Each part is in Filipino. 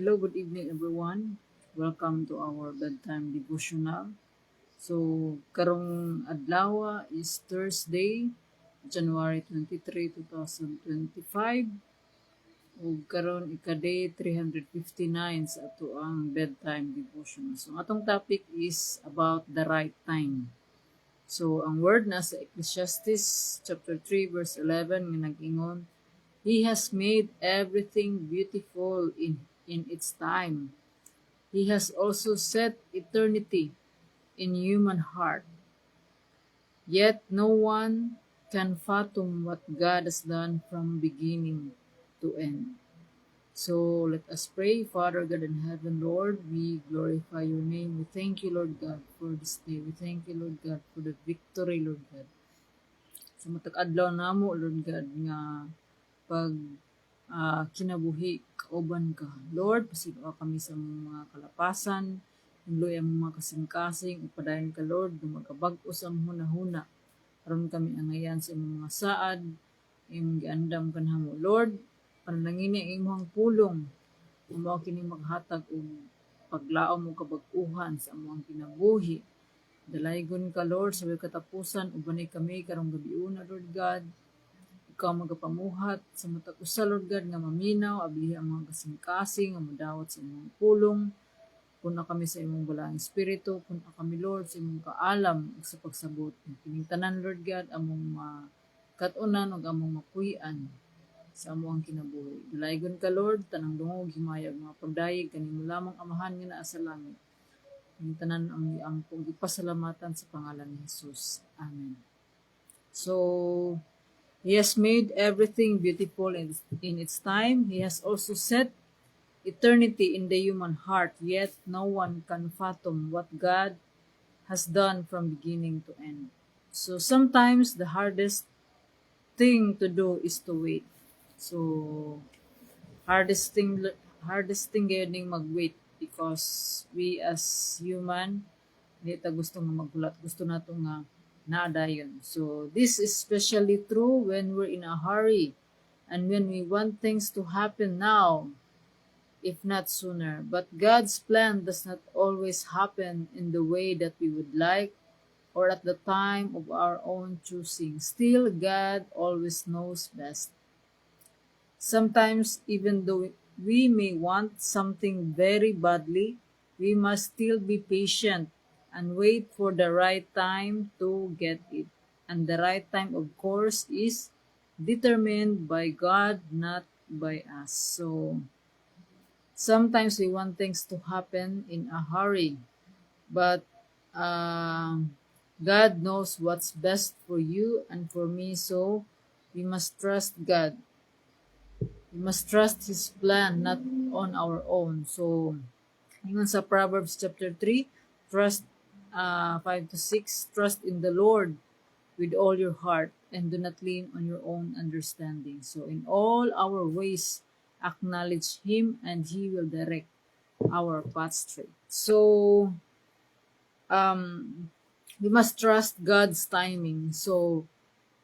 Hello, good evening everyone. Welcome to our bedtime devotional. So, karong adlaw is Thursday, January 23, 2025. Ug karon ika-day 359 sa ato ang bedtime devotional. So, atong topic is about the right time. So, ang word na sa Ecclesiastes chapter 3 verse 11 nga nag-ingon, He has made everything beautiful in its time. He has also set eternity in human heart. Yet no one can fathom what God has done from beginning to end. So let us pray. Father God in heaven, Lord, we glorify your name. We thank you, Lord God, for this day. We thank you, Lord God, for the victory, Lord God. Sa matag adlaw namo, Lord God, nga pag kinabuhi, kauban ka. Lord, pasiba kami sa mga kalapasan, hingloy ang mga kasing-kasing, ipadayon ka, Lord, dumagabag-o sa huna-huna. Aron kami angayan sa mga saad, imong giandam kanamo. Lord, panalangin ang imong pulong, mao kini maghatag og paglaom mo kabag-uhan sa among kinabuhi. Dalaygon ka, Lord, sa katapusan, ubanay kami karong gabiuna, Lord God. Ikaw magapamuhat sa matag usa, Lord God, nga maminaw, ablihi ang mga kasing-kasing, nga madawat sa imong pulong. Puna kami sa imong balaang espiritu, puna kami, Lord, sa imong kaalam sa pagsabot. Kining tanan, Lord God, among katunan ug among mapuy-an sa among kinabuhi. Dalaygon ka, Lord, tanang dungog himayag mga pagdayeg kanimo lamang amahan nga naa sa langit. Kining tanan ang pasalamatan sa pangalan ni Jesus. Amen. So, He has made everything beautiful in its time. He has also set eternity in the human heart, yet no one can fathom what God has done from beginning to end. So sometimes the hardest thing to do is to wait. So hardest thing ganing mag-wait because we as human hindi ta gusto nga magbulat, gusto nato nga naadayon. So this is especially true when we're in a hurry and when we want things to happen now, if not sooner. But God's plan does not always happen in the way that we would like or at the time of our own choosing. Still, God always knows best. Sometimes, even though we may want something very badly, we must still be patient and wait for the right time to get it. And the right time, of course, is determined by God, not by us. So, sometimes we want things to happen in a hurry, but God knows what's best for you and for me, so we must trust God. We must trust His plan, not on our own. So, ingon sa Proverbs chapter 3, trust 5 to 6, trust in the Lord with all your heart and do not lean on your own understanding. So, in all our ways, acknowledge Him and He will direct our path straight. So, we must trust God's timing. So,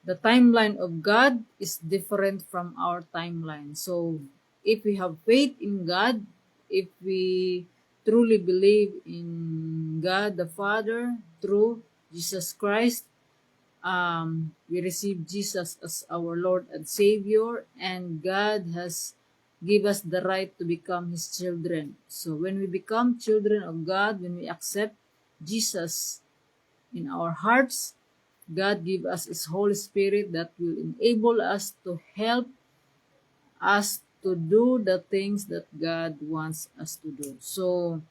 the timeline of God is different from our timeline. So, if we have faith in God, if we truly believe in God the Father through Jesus Christ, we receive Jesus as our Lord and Savior, and God has give us the right to become His children. So when we become children of God, when we accept Jesus in our hearts, God give us His Holy Spirit that will enable us to help us to do the things that God wants us to do. So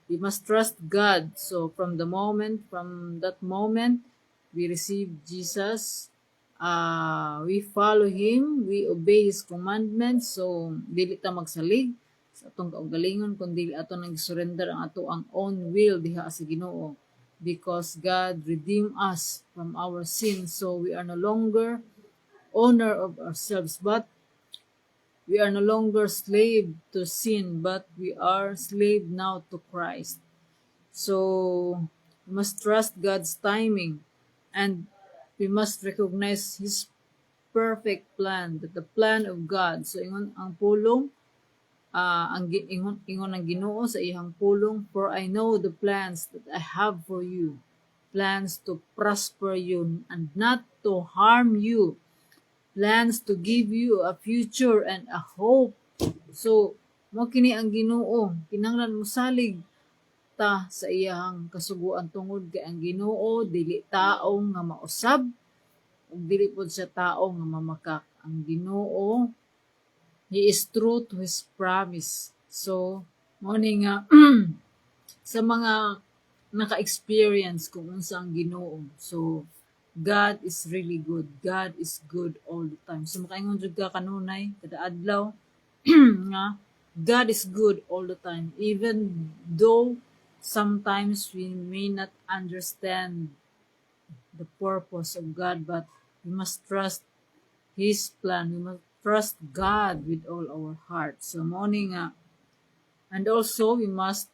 we must trust God. So from that moment, we receive Jesus. We follow Him. We obey His commandments. So dili ta magsalig sa atong kaugalingon, kundi ato nang surrender ang ato ang own will diha sa Ginoo. Because God redeemed us from our sins. So we are no longer owner of ourselves, but we are no longer slave to sin, but we are slave now to Christ. So we must trust God's timing, and we must recognize His perfect plan, that the plan of God. So ingon ang pulong, ingon ng Ginoo sa iyang pulong, for I know the plans that I have for you, plans to prosper you and not to harm you, plans to give you a future and a hope. So mo kini ang Ginoo, kinahanglan mo salig ta sa iyang kasuguan tungod kay ang Ginoo dili tao nga mausab ug dili pod siya tao nga mamakak. Ang Ginoo, He is true to His promise. So mo ni nga sa mga naka-experience kung unsa ang Ginoo. So God is really good. God is good all the time. So makaingon jud ka kanunay kada adlaw nga God is good all the time, even though sometimes we may not understand the purpose of God, but we must trust His plan. We must trust God with all our heart. So morning nga, and also we must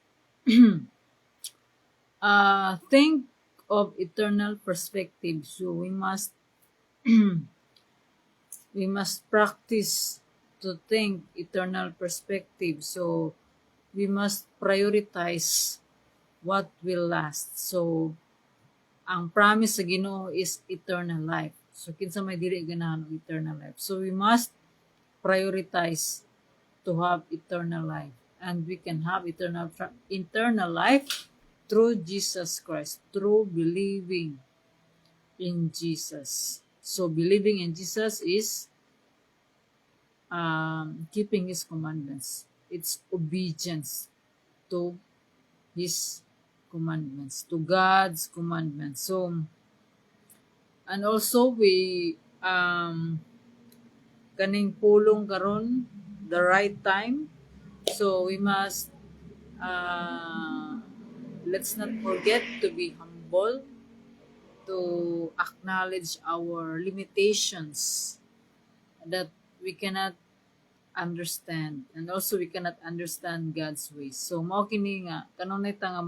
think of eternal perspective. So we must practice to think eternal perspective. So we must prioritize what will last. So ang promise sa Ginoo is eternal life. So kinsa may dili ganahan og eternal life. So we must prioritize to have eternal life, and we can have eternal life through Jesus Christ, through believing in Jesus. So believing in Jesus is keeping His commandments. It's obedience to His commandments, to God's commandments. So, and also we kaning pulong karon the right time. So we must let's not forget to be humble, to acknowledge our limitations that we cannot understand, and also we cannot understand God's ways. So mao kini nga kanunay ta nga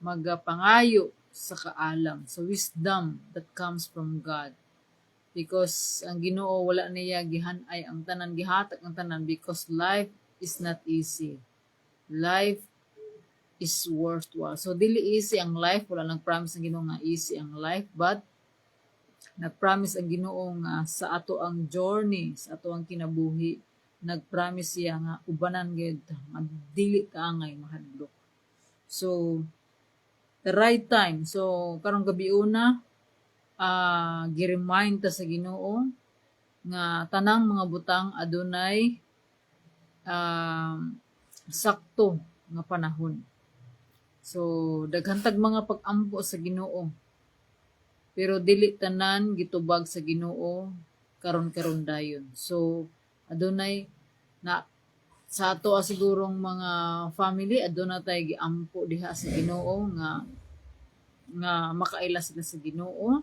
magapangayo sa kaalam, sa wisdom that comes from God, because ang Ginoo wala niya gihan-ay ang tanan, gihatag ang tanan, because life is not easy. Life is worthwhile. So dili easy ang life, wala nang promise ang Ginoo nga easy ang life, but nag-promise ang Ginoo nga sa ato ang journey, sa ato ang kinabuhi, nag-promise siya nga ubanan gyud nga dili ta angay mahadlok. So the right time. So karong gabi una gi-remind ta sa Ginoo nga tanang mga butang adunay sakto nga panahon. So daghan tag mga pag-ampo sa Ginoo, pero dili tanan gitubag sa Ginoo karon-karon dayon. So adunay na sa ato sigurong mga family aduna tay giampo diha sa Ginoo nga makaila sila sa Ginoo,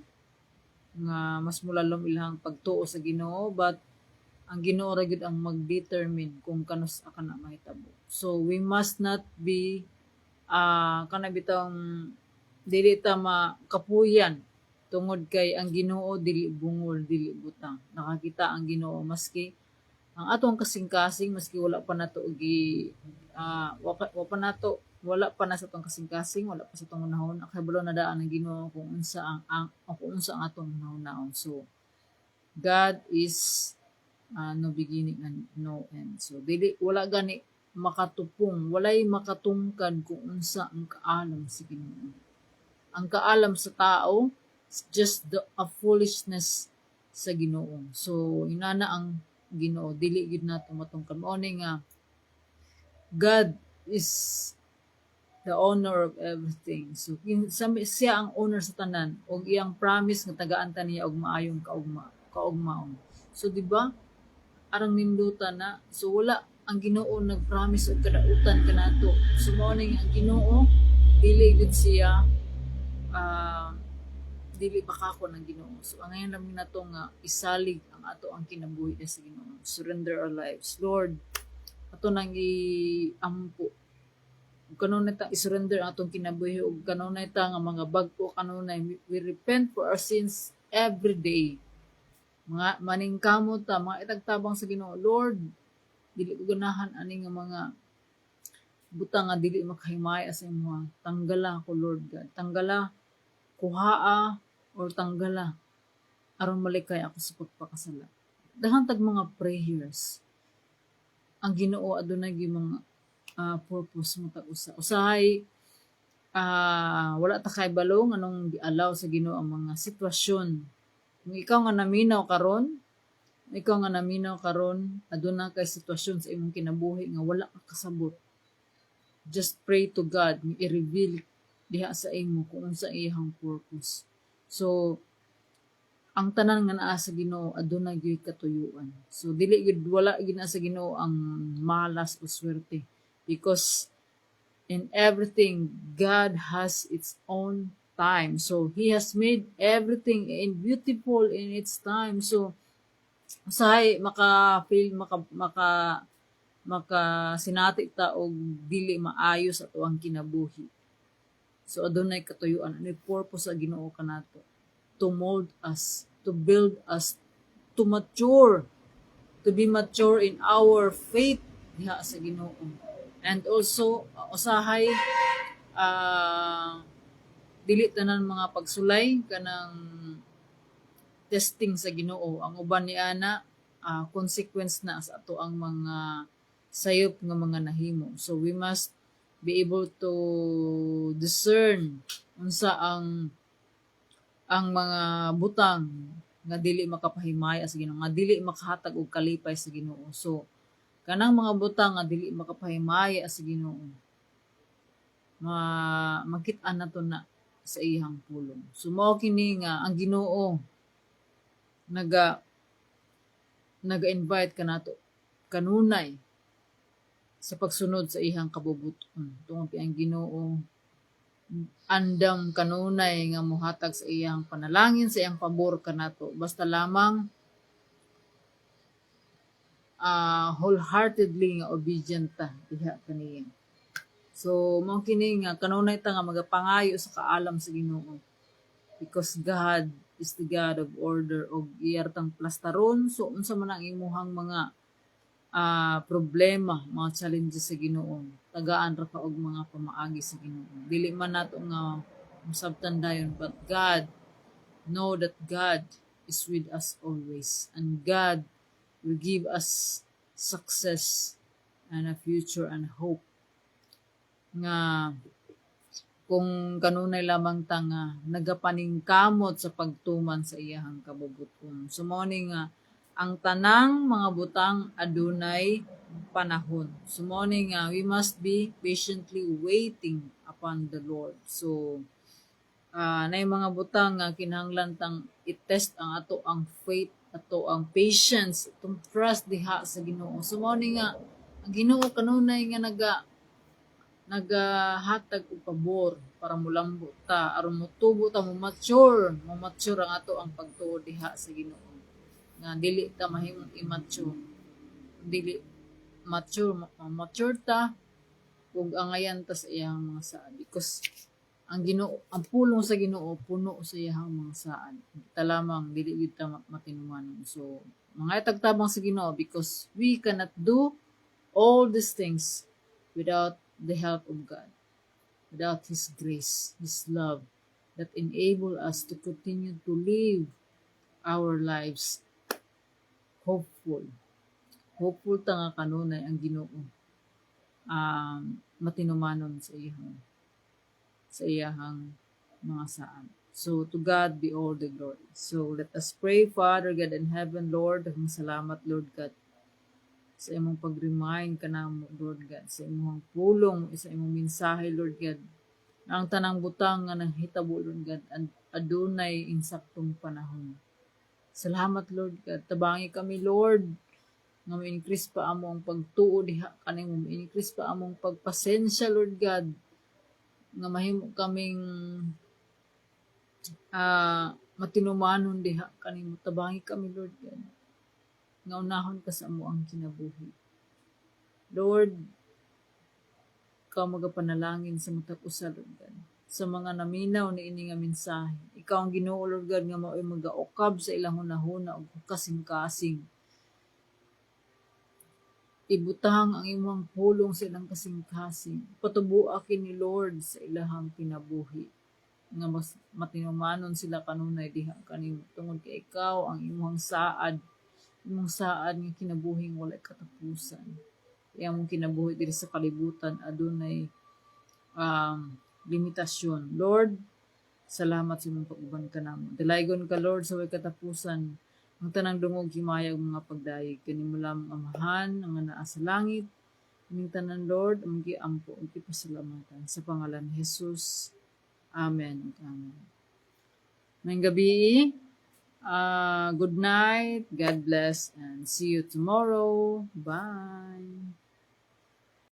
nga mas mulalom ilang pagtuo sa Ginoo, but ang Ginoo ra gyud ang mag-determine kung kanus ka na mahitabo. So we must not be kana bitong dili ta makapuyan tungod kay ang Ginoo dili bungol, dili butang. Nakakita ang Ginoo maski ang atong kasing-kasing, maski wala pa nato wala pa na sa atong kasing-kasing, wala pa sa atong unahon, akabalo na daan ang Ginoo kung unsa ang atong unahon. So God is no beginning and no end. So dili wala gani makatupong, walay makatungkad kung unsa ang kaalam sa Ginoo. Ang kaalam sa tao is just a foolishness sa Ginoo. So inana ang Ginoo, dili gid nato matungkad. Mao ni nga God is the owner of everything. So siya ang owner sa tanan, og iyang promise nga tagaan ta niya og maayong kaugmaon. So di ba? Arang nindutan na. So wala ang Ginoo nag-promise og kadautan kanato. So mao ni ang Ginoo dili gid siya dili bakako ng Ginoo. So ang ngayon lang nato nga isalig ang ato ang kinabuhi sa Ginoo. Surrender our lives. Lord, ato nang iampo. Kanunay ta isurrender ang atong kinabuhi ug kanunay ta nga mga bag-o kanunay we repent for our sins every day. Mga maningkamot ta, mga itagtabang sa Ginoo. Lord, Dili ko ganahan ani nga mga butang nga dili makahimaya sa imo. Tanggala ko Lord God. Tanggala, kuhaa or tanggala aron malikay ako sa pagpakasala. Daghang tag mga prayers. Ang Ginoo adunay gyud mga purpose mo tag usa. Usahay wala ta kay balong anong gi-allow sa Ginoo ang mga sitwasyon. Kung ikaw nga naminaw karon, aduna kay sitwasyon sa imong kinabuhi nga wala ka kasabot. Just pray to God, i-reveal diha sa imo kung unsa iyang purpose. So, ang tanan nga naa sa Ginoo aduna gyud katuyuan. So dili gyud wala gyud na sa Ginoo ang malas o swerte, because in everything God has its own time. So he has made everything in beautiful in its time. So usahay maka sinati ta og dili maayo sa tuang kinabuhi. So adunay katuyuan ani purpose sa Ginoo kanato, to mold us, to build us, to mature, to be mature in our faith diha sa Ginoo. And also usahay dili tanan mga pagsulay kanang testing sa Ginoo. Ang uban ni ana consequence na sa ato ang mga sayop nga mga nahimo. So we must be able to discern unsa ang mga butang nga dili makapahimaya sa Ginoo, nga dili makahatag og kalipay sa Ginoo. So kanang mga butang nga dili makapahimaya sa Ginoo, makit-an nato na sa iyang pulong. So mao kini nga ang Ginoo naga-invite kanato kanunay sa pagsunod sa iyang kabubuton. Tungod kay ang Ginoo andam kanunay nga mohatag sa iyang panalangin, sa iyang pabor kanato. Basta lamang wholeheartedly nga obedient ta diha kaniya. So mao kini nga kanunay ta nga magapangayo sa kaalam sa Ginoo, because God is the God of order og iyartang plastaron. So unsa man ang imuhang mga problema, mga challenges sa Ginoo, tagaan ra ka og mga pamaagi sa Ginoo. Dili man nato nga masabtan dayon, but God, know that God is with us always, and God will give us success and a future and hope nga kung kanunay lamang ta nga nagapaningkamot sa pagtuman sa iyahang kabubuton. So mao ni nga ang tanang mga butang adunay panahon. So mao ni nga we must be patiently waiting upon the Lord. So nay mga butang nga kinahanglan tang i-test ang ato ang faith, ato ang patience, itong trust diha sa Ginoo. So mao ni nga ang Ginoo kanunay nga nagahatag og pabor para mulambot ta aron motubo ta, mo mature ang ato ang pagtuo diha sa Ginoo. Nga dili ta mahimong immature, dili mature ta ug angayan ta sa iyang mga saad, because ang Ginoo, ang pulong sa Ginoo puno sa iyang mga saad. Ta lamang dili gid ta matinumanon. So mga tagtabang sa Ginoo, because we cannot do all these things without the help of God, without His grace, His love that enable us to continue to live our lives hopeful. Hopeful ta nga kanunay ang Ginoo matinumanon sa iyahang mga saan. So to God be all the glory. So let us pray. Father God in heaven, Lord, ang salamat Lord God sa imong pag-remind kanamo Lord God, sa imong pulong, sa imong mensahe Lord God, na ang tanang butang nga nahitabo Lord God adunay insaktong panahon. Salamat Lord God, tabangi kami Lord nga ma-increase pa among pagtuo diha kanimo, ma-increase pa among pagpasensya Lord God, nga mahimo kaming matinumanon diha kanimo. Tabangi kami Lord God, nga unahon ka sa amo ang kinabuhi. Lord, ikaw magapanalangin sa matag usa Lord God, sa mga naminaw ni ini nga mensahe. Ikaw ang Ginoo Lord God nga mao'y magaukab sa ilang hunahuna ug kasing-kasing. ibutang ang imong pulong sa ilang kasing-kasing. Patubua kini Lord sa ilahang kinabuhi. Nga mas matinumanon sila kanunay diha kanimo tungod kay ikaw ang imong saad nga kinabuhing walay katapusan. Iyang kinabuhi diri sa kalibutan adunay limitasyon. Lord, salamat sa imong pag-uban kanamo. Dalaygon ka Lord sa way katapusan. Ang tanang dungog himayag mga pagdayeg kanimo lamang amahan nga naa sa langit. Kaming tanan Lord, ang giampo, ang gipasalamatan sa pangalan ni Jesus. Amen. Amen. May gabi. Good night. God bless and see you tomorrow. Bye.